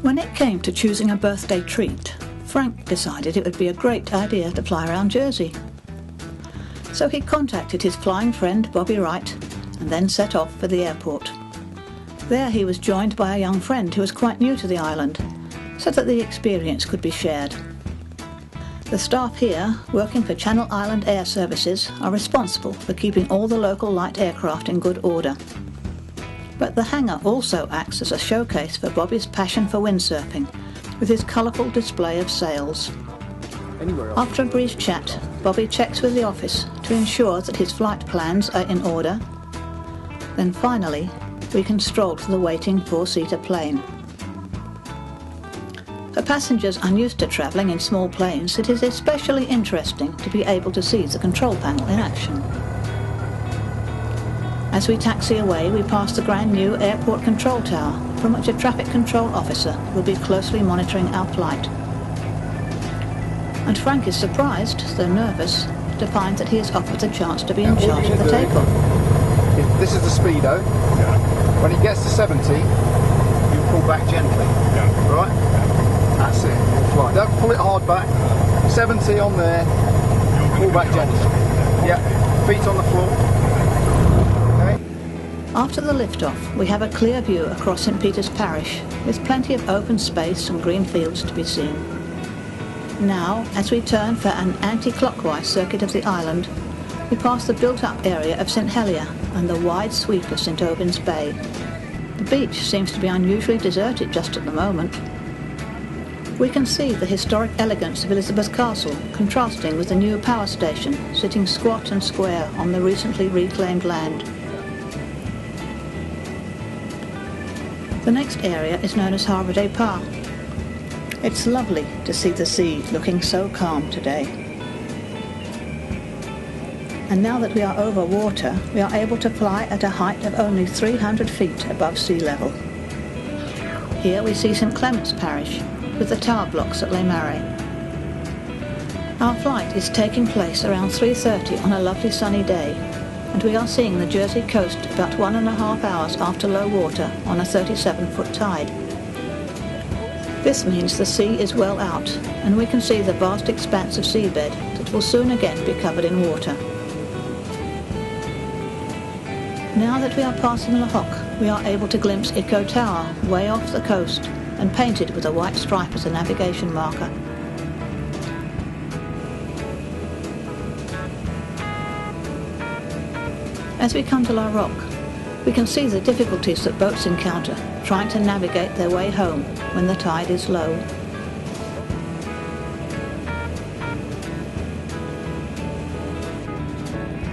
When it came to choosing a birthday treat, Frank decided it would be a great idea to fly around Jersey. So he contacted his flying friend Bobby Wright and then set off for the airport. There he was joined by a young friend who was quite new to the island, so that the experience could be shared. The staff here, working for Channel Island Air Services, are responsible for keeping all the local light aircraft in good order. But the hangar also acts as a showcase for Bobby's passion for windsurfing, with his colourful display of sails. After a brief chat, Bobby checks with the office to ensure that his flight plans are in order. Then finally, we can stroll to the waiting four-seater plane. For passengers unused to travelling in small planes, it is especially interesting to be able to see the control panel in action. As we taxi away, we pass the brand new airport control tower, from which a traffic control officer will be closely monitoring our flight. And Frank is surprised, though nervous, to find that he is offered the chance to be in charge of the takeoff. This is the speedo. Yeah. When it gets to 70, you pull back gently. Yeah. Right? That's it. You'll fly. Don't pull it hard back. 70 on there. Pull back gently. Yeah. Feet on the floor. Okay. After the liftoff, we have a clear view across St. Peter's Parish, with plenty of open space and green fields to be seen. Now, as we turn for an anti-clockwise circuit of the island, we pass the built-up area of St. Helier and the wide sweep of St. Aubyn's Bay. The beach seems to be unusually deserted just at the moment. We can see the historic elegance of Elizabeth Castle contrasting with the new power station sitting squat and square on the recently reclaimed land. The next area is known as Harbour Day Park. It's lovely to see the sea looking so calm today. And now that we are over water, we are able to fly at a height of only 300 feet above sea level. Here we see St. Clement's Parish, with the tower blocks at Les Marais. Our flight is taking place around 3:30 on a lovely sunny day, and we are seeing the Jersey coast about 1.5 hours after low water on a 37-foot tide. This means the sea is well out, and we can see the vast expanse of seabed that will soon again be covered in water. Now that we are passing La Hoque, we are able to glimpse Echo Tower way off the coast and painted with a white stripe as a navigation marker. As we come to La Roque, we can see the difficulties that boats encounter trying to navigate their way home when the tide is low.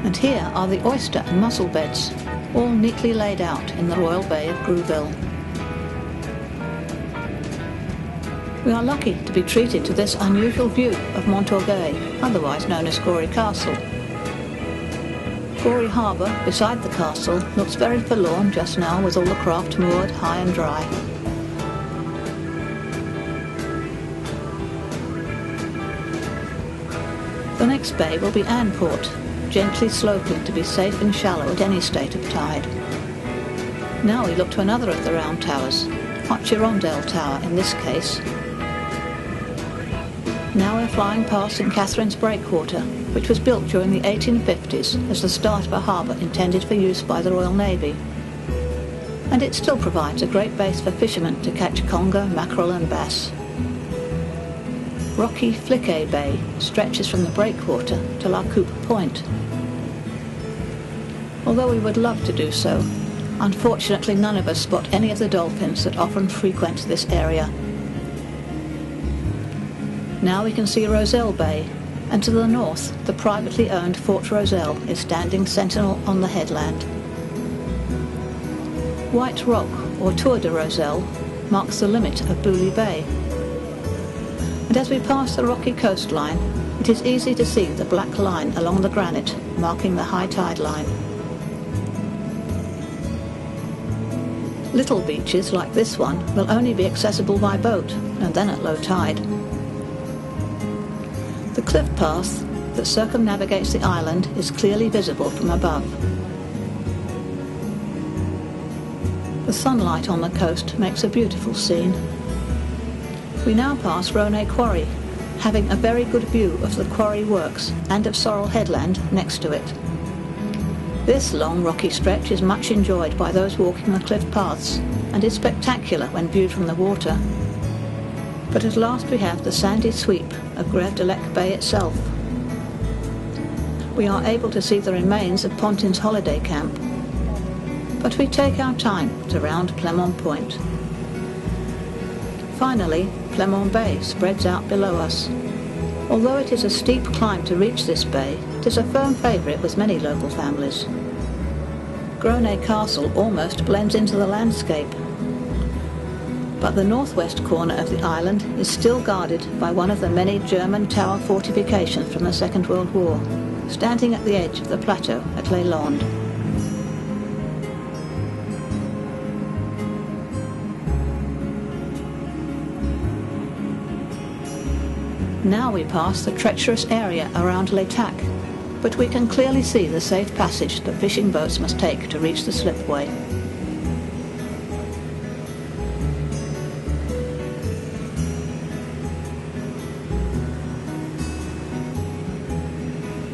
And here are the oyster and mussel beds, all neatly laid out in the Royal Bay of Grouville. We are lucky to be treated to this unusual view of Montorgueil, otherwise known as Gorey Castle. Gorey Harbour, beside the castle, looks very forlorn just now with all the craft moored high and dry. The next bay will be Anport, gently sloping to be safe and shallow at any state of tide. Now we look to another of the round towers, Hot Girondelle Tower in this case. Now we're flying past St. Catherine's Breakwater, which was built during the 1850s as the start of a harbour intended for use by the Royal Navy. And it still provides a great base for fishermen to catch conger, mackerel and bass. Rocky Fliquet Bay stretches from the breakwater to La Coupe Point. Although we would love to do so, unfortunately none of us spot any of the dolphins that often frequent this area. Now we can see Roselle Bay, and to the north, the privately owned Fort Roselle is standing sentinel on the headland. White Rock, or Tour de Roselle, marks the limit of Bouilly Bay. And as we pass the rocky coastline, it is easy to see the black line along the granite, marking the high tide line. Little beaches like this one will only be accessible by boat, and then at low tide. The cliff path that circumnavigates the island is clearly visible from above. The sunlight on the coast makes a beautiful scene. We now pass Rone Quarry, having a very good view of the quarry works and of Sorrel Headland next to it. This long rocky stretch is much enjoyed by those walking the cliff paths and is spectacular when viewed from the water. But at last we have the sandy sweep of Greve de Lec Bay itself. We are able to see the remains of Pontin's holiday camp, but we take our time to round Plemont Point. Finally, Plemont Bay spreads out below us. Although it is a steep climb to reach this bay, it is a firm favourite with many local families. Grone Castle almost blends into the landscape, but the northwest corner of the island is still guarded by one of the many German tower fortifications from the Second World War, standing at the edge of the plateau at Les Landes. Now we pass the treacherous area around L'Etaque, but we can clearly see the safe passage that fishing boats must take to reach the slipway.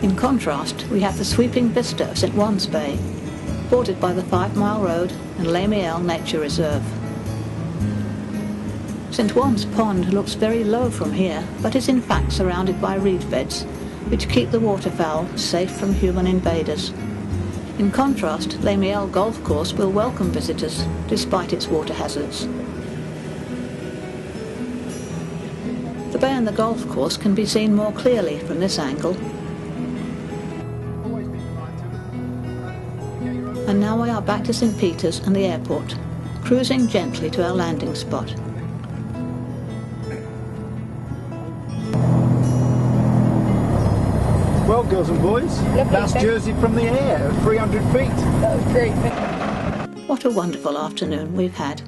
In contrast, we have the sweeping vista of St. Juan's Bay, bordered by the 5 Mile Road and Les Miels Nature Reserve. St. Juan's Pond looks very low from here, but is in fact surrounded by reed beds, which keep the waterfowl safe from human invaders. In contrast, Les Miels Golf Course will welcome visitors, despite its water hazards. The bay and the golf course can be seen more clearly from this angle. And now we are back to St. Peter's and the airport, cruising gently to our landing spot. Well, girls and boys, that's Jersey from the air at 300 feet. That was great. What a wonderful afternoon we've had.